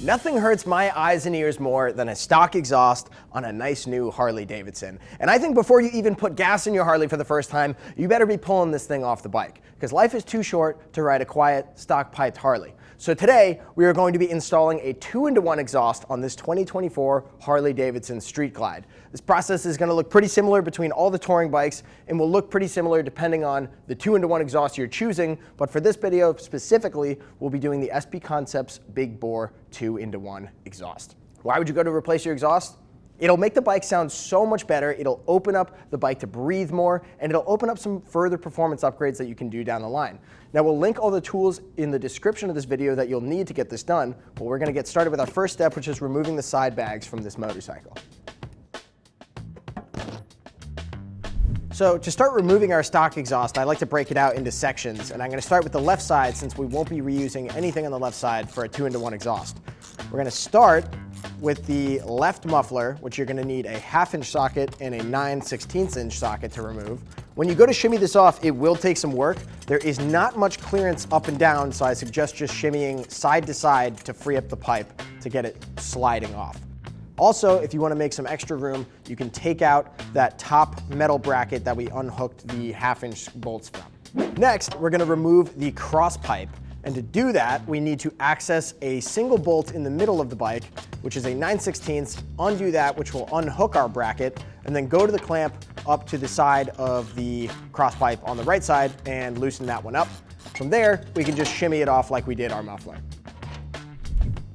Nothing hurts my eyes and ears more than a stock exhaust on a nice new Harley-Davidson. And I think before you even put gas in your Harley for the first time, you better be pulling this thing off the bike, because life is too short to ride a quiet, stock-piped Harley. So today, we are going to be installing a 2-in-1 exhaust on this 2024 Harley-Davidson Street Glide. This process is going to look pretty similar between all the touring bikes and will look pretty similar depending on the 2-in-1 exhaust you're choosing, but for this video specifically, we'll be doing the SP Concepts Big Bore 2-in-1 exhaust. Why would you go to replace your exhaust? It'll make the bike sound so much better, it'll open up the bike to breathe more, and it'll open up some further performance upgrades that you can do down the line. Now we'll link all the tools in the description of this video that you'll need to get this done, but we're going to get started with our first step, which is removing the side bags from this motorcycle. So to start removing our stock exhaust, I like to break it out into sections, and I'm going to start with the left side since we won't be reusing anything on the left side for a 2-in-1 exhaust. We're going to start with the left muffler, which you're going to need a 1/2-inch socket and a 9/16-inch socket to remove. When you go to shimmy this off, it will take some work. There is not much clearance up and down, so I suggest just shimmying side to side to free up the pipe to get it sliding off. Also, if you want to make some extra room, you can take out that top metal bracket that we unhooked the 1/2-inch bolts from. Next, we're going to remove the cross pipe. And to do that, we need to access a single bolt in the middle of the bike, which is a 9/16, undo that, which will unhook our bracket, and then go to the clamp up to the side of the cross pipe on the right side and loosen that one up. From there, we can just shimmy it off like we did our muffler.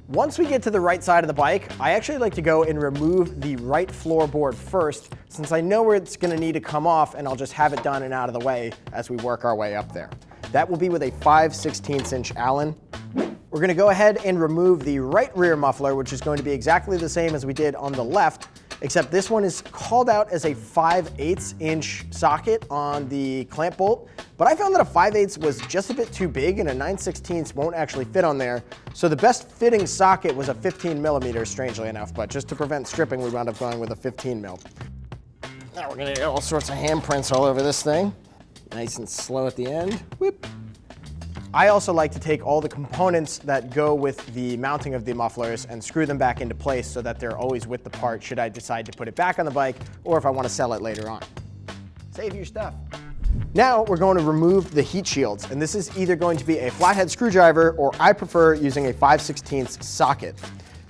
Once we get to the right side of the bike, I actually like to go and remove the right floorboard first, since I know where it's going to need to come off, and I'll just have it done and out of the way as we work our way up there. That will be with a 5/16-inch Allen. We're going to go ahead and remove the right rear muffler, which is going to be exactly the same as we did on the left, except this one is called out as a 5/8-inch socket on the clamp bolt. But I found that a 5/8 was just a bit too big, and a 9/16 won't actually fit on there. So the best fitting socket was a 15mm, strangely enough, but just to prevent stripping, we wound up going with a 15mm. Now we're going to get all sorts of handprints all over this thing. Nice and slow at the end. Whip. I also like to take all the components that go with the mounting of the mufflers and screw them back into place so that they're always with the part should I decide to put it back on the bike or if I want to sell it later on. Save your stuff. Now we're going to remove the heat shields, and this is either going to be a flathead screwdriver or I prefer using a 5/16 socket.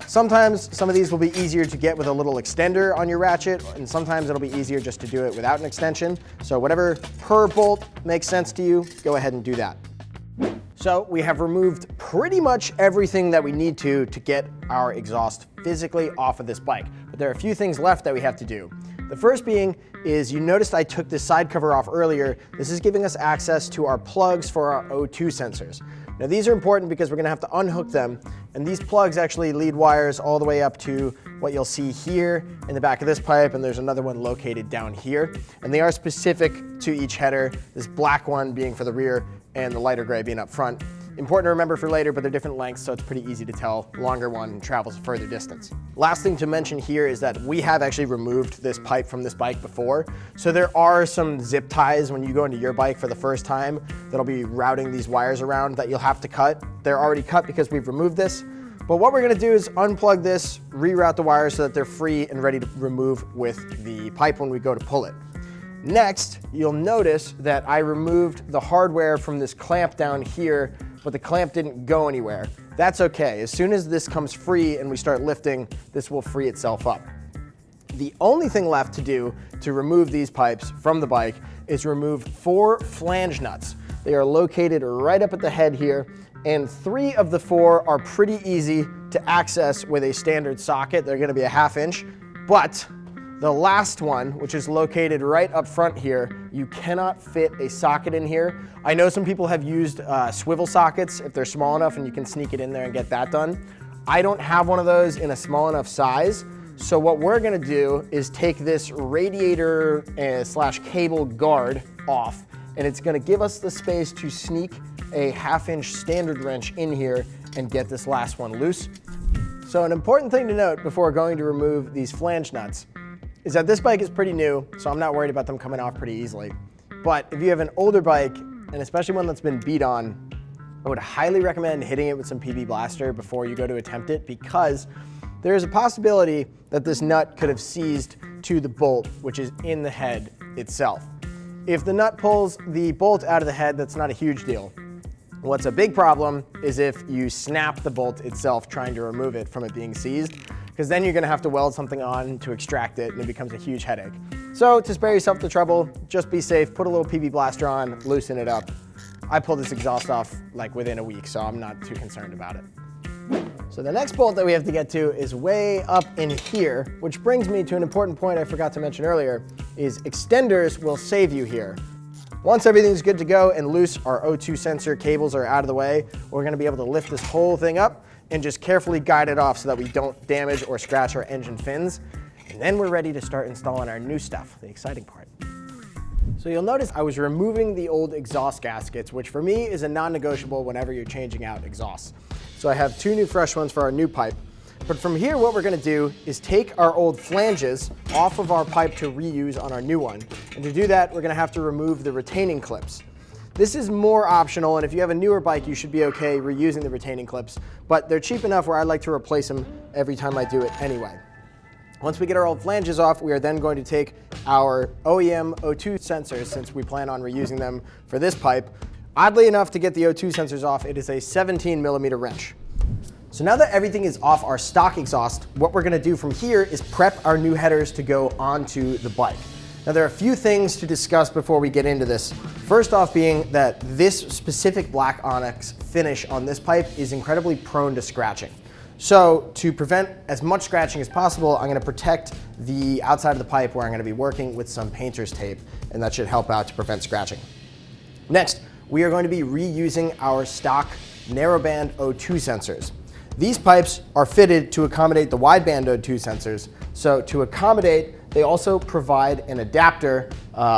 Sometimes some of these will be easier to get with a little extender on your ratchet, and sometimes it'll be easier just to do it without an extension. So whatever per bolt makes sense to you, go ahead and do that. So we have removed pretty much everything that we need to get our exhaust physically off of this bike. But there are a few things left that we have to do. The first being is you noticed I took this side cover off earlier. This is giving us access to our plugs for our O2 sensors. Now these are important because we're going to have to unhook them, and these plugs actually lead wires all the way up to what you'll see here in the back of this pipe, and there's another one located down here, and they are specific to each header, this black one being for the rear and the lighter gray being up front. Important to remember for later, but they're different lengths, so it's pretty easy to tell. Longer one travels a further distance. Last thing to mention here is that we have actually removed this pipe from this bike before, so there are some zip ties when you go into your bike for the first time that'll be routing these wires around that you'll have to cut. They're already cut because we've removed this, but what we're going to do is unplug this, reroute the wires so that they're free and ready to remove with the pipe when we go to pull it. Next, you'll notice that I removed the hardware from this clamp down here, but the clamp didn't go anywhere. That's okay. As soon as this comes free and we start lifting, this will free itself up. The only thing left to do to remove these pipes from the bike is remove 4 flange nuts. They are located right up at the head here, and 3 of the 4 are pretty easy to access with a standard socket. They're going to be a 1/2-inch, but the last one, which is located right up front here, you cannot fit a socket in here. I know some people have used swivel sockets if they're small enough and you can sneak it in there and get that done. I don't have one of those in a small enough size. So what we're gonna do is take this radiator slash cable guard off, and it's gonna give us the space to sneak a 1/2-inch standard wrench in here and get this last one loose. So an important thing to note before going to remove these flange nuts is that this bike is pretty new, so I'm not worried about them coming off pretty easily. But if you have an older bike, and especially one that's been beat on, I would highly recommend hitting it with some PB Blaster before you go to attempt it, because there is a possibility that this nut could have seized to the bolt, which is in the head itself. If the nut pulls the bolt out of the head, that's not a huge deal. What's a big problem is if you snap the bolt itself trying to remove it from it being seized, because then you're gonna have to weld something on to extract it, and it becomes a huge headache. So to spare yourself the trouble, just be safe, put a little PB Blaster on, loosen it up. I pulled this exhaust off like within a week, so I'm not too concerned about it. So the next bolt that we have to get to is way up in here, which brings me to an important point I forgot to mention earlier, is extenders will save you here. Once everything's good to go and loose, our O2 sensor cables are out of the way, we're gonna be able to lift this whole thing up and just carefully guide it off so that we don't damage or scratch our engine fins. And then we're ready to start installing our new stuff, the exciting part. So you'll notice I was removing the old exhaust gaskets, which for me is a non-negotiable whenever you're changing out exhausts. So I have 2 new fresh ones for our new pipe. But from here, what we're gonna do is take our old flanges off of our pipe to reuse on our new one. And to do that, we're gonna have to remove the retaining clips. This is more optional, and if you have a newer bike, you should be okay reusing the retaining clips, but they're cheap enough where I like to replace them every time I do it anyway. Once we get our old flanges off, we are then going to take our OEM O2 sensors, since we plan on reusing them for this pipe. Oddly enough, to get the O2 sensors off, it is a 17mm wrench. So now that everything is off our stock exhaust, what we're gonna do from here is prep our new headers to go onto the bike. Now there are a few things to discuss before we get into this. First off being that this specific black onyx finish on this pipe is incredibly prone to scratching. So to prevent as much scratching as possible, I'm gonna protect the outside of the pipe where I'm gonna be working with some painter's tape, and that should help out to prevent scratching. Next, we are going to be reusing our stock narrowband O2 sensors. These pipes are fitted to accommodate the wideband O2 sensors. So to accommodate, they also provide an adapter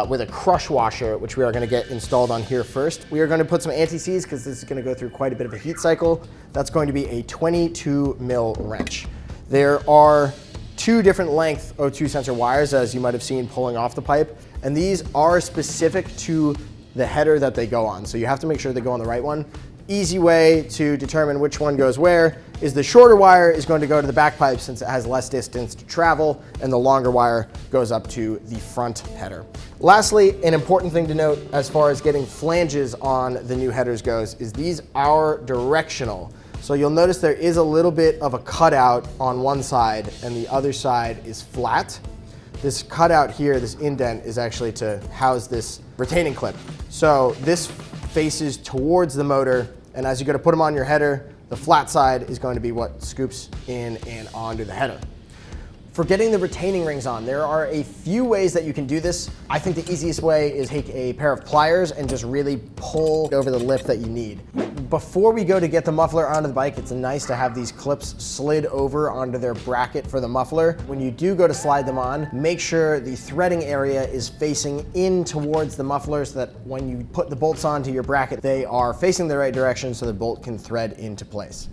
with a crush washer, which we are gonna get installed on here first. We are gonna put some anti-seize because this is gonna go through quite a bit of a heat cycle. That's going to be a 22mm wrench. There are 2 different length O2 sensor wires, as you might have seen pulling off the pipe, and these are specific to the header that they go on. So you have to make sure they go on the right one. Easy way to determine which one goes where is the shorter wire is going to go to the back pipe since it has less distance to travel, and the longer wire goes up to the front header. Lastly, an important thing to note as far as getting flanges on the new headers goes is these are directional. So you'll notice there is a little bit of a cutout on one side and the other side is flat. This cutout here, this indent, is actually to house this retaining clip. So this faces towards the motor, and as you go to put them on your header, the flat side is going to be what scoops in and onto the header. For getting the retaining rings on, there are a few ways that you can do this. I think the easiest way is take a pair of pliers and just really pull over the lip that you need. Before we go to get the muffler onto the bike, it's nice to have these clips slid over onto their bracket for the muffler. When you do go to slide them on, make sure the threading area is facing in towards the muffler so that when you put the bolts onto your bracket, they are facing the right direction so the bolt can thread into place.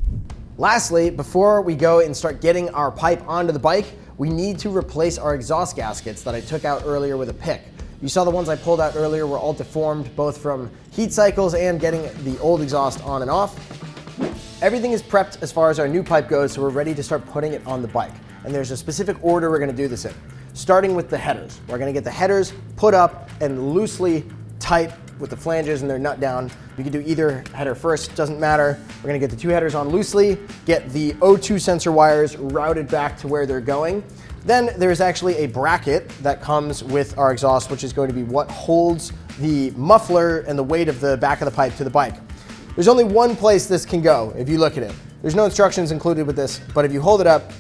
Lastly, before we go and start getting our pipe onto the bike, we need to replace our exhaust gaskets that I took out earlier with a pick. You saw the ones I pulled out earlier were all deformed, both from heat cycles and getting the old exhaust on and off. Everything is prepped as far as our new pipe goes, so we're ready to start putting it on the bike. And there's a specific order we're gonna do this in. Starting with the headers. We're gonna get the headers put up and loosely tight with the flanges and their nut down. You can do either header first, doesn't matter. We're gonna get the 2 headers on loosely, get the O2 sensor wires routed back to where they're going. Then there's actually a bracket that comes with our exhaust, which is going to be what holds the muffler and the weight of the back of the pipe to the bike. There's only one place this can go if you look at it. There's no instructions included with this, but if you hold it up,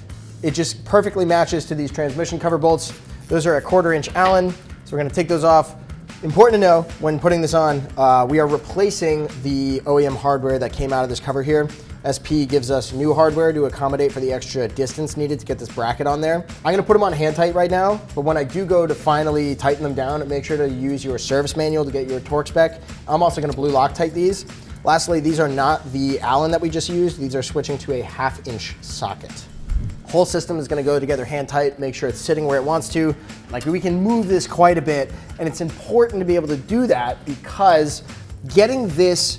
it just perfectly matches to these transmission cover bolts. Those are a 1/4 inch Allen, so we're gonna take those off. Important to know when putting this on, we are replacing the OEM hardware that came out of this cover here. SP gives us new hardware to accommodate for the extra distance needed to get this bracket on there. I'm gonna put them on hand tight right now, but when I do go to finally tighten them down, make sure to use your service manual to get your torque spec. I'm also gonna blue Loctite these. Lastly, these are not the Allen that we just used. These are switching to a 1/2 inch socket. Whole system is gonna go together hand tight, make sure it's sitting where it wants to. Like, we can move this quite a bit, and it's important to be able to do that because getting this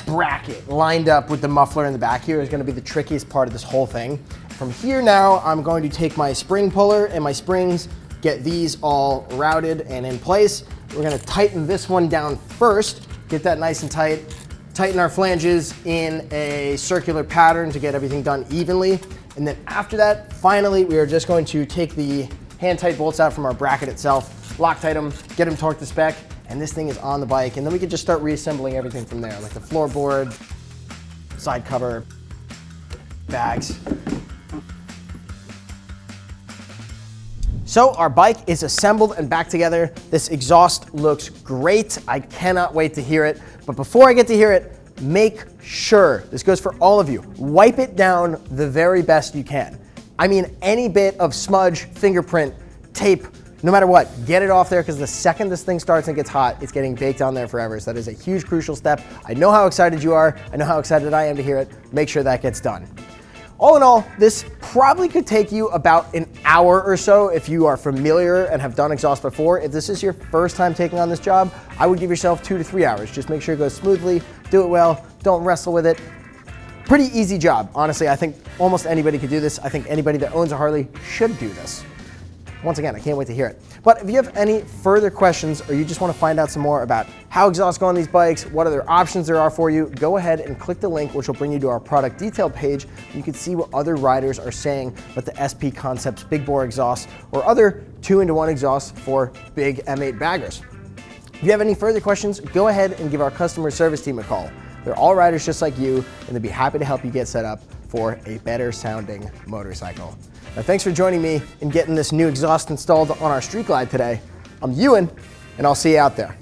bracket lined up with the muffler in the back here is going to be the trickiest part of this whole thing. From here now, I'm going to take my spring puller and my springs, get these all routed and in place. We're going to tighten this one down first, get that nice and tight, tighten our flanges in a circular pattern to get everything done evenly. And then after that, finally, we are just going to take the hand tight bolts out from our bracket itself, Loctite them, get them torqued to spec, and this thing is on the bike. And then we can just start reassembling everything from there, like the floorboard, side cover, bags. So our bike is assembled and back together. This exhaust looks great. I cannot wait to hear it. But before I get to hear it, make sure, this goes for all of you, wipe it down the very best you can. I mean, any bit of smudge, fingerprint, tape, no matter what, get it off there, because the second this thing starts and gets hot, it's getting baked on there forever. So that is a huge, crucial step. I know how excited you are. I know how excited I am to hear it. Make sure that gets done. All in all, this probably could take you about an hour or so if you are familiar and have done exhaust before. If this is your first time taking on this job, I would give yourself 2 to 3 hours. Just make sure it goes smoothly, do it well, don't wrestle with it. Pretty easy job. Honestly, I think almost anybody could do this. I think anybody that owns a Harley should do this. Once again, I can't wait to hear it. But if you have any further questions or you just want to find out some more about how exhausts go on these bikes, what other options there are for you, go ahead and click the link, which will bring you to our product detail page. You can see what other riders are saying about the SP Concepts big bore exhaust or other 2-in-1 exhausts for big M8 baggers. If you have any further questions, go ahead and give our customer service team a call. They're all riders just like you, and they'd be happy to help you get set up for a better sounding motorcycle. Now, thanks for joining me in getting this new exhaust installed on our Street Glide today. I'm Ewan, and I'll see you out there.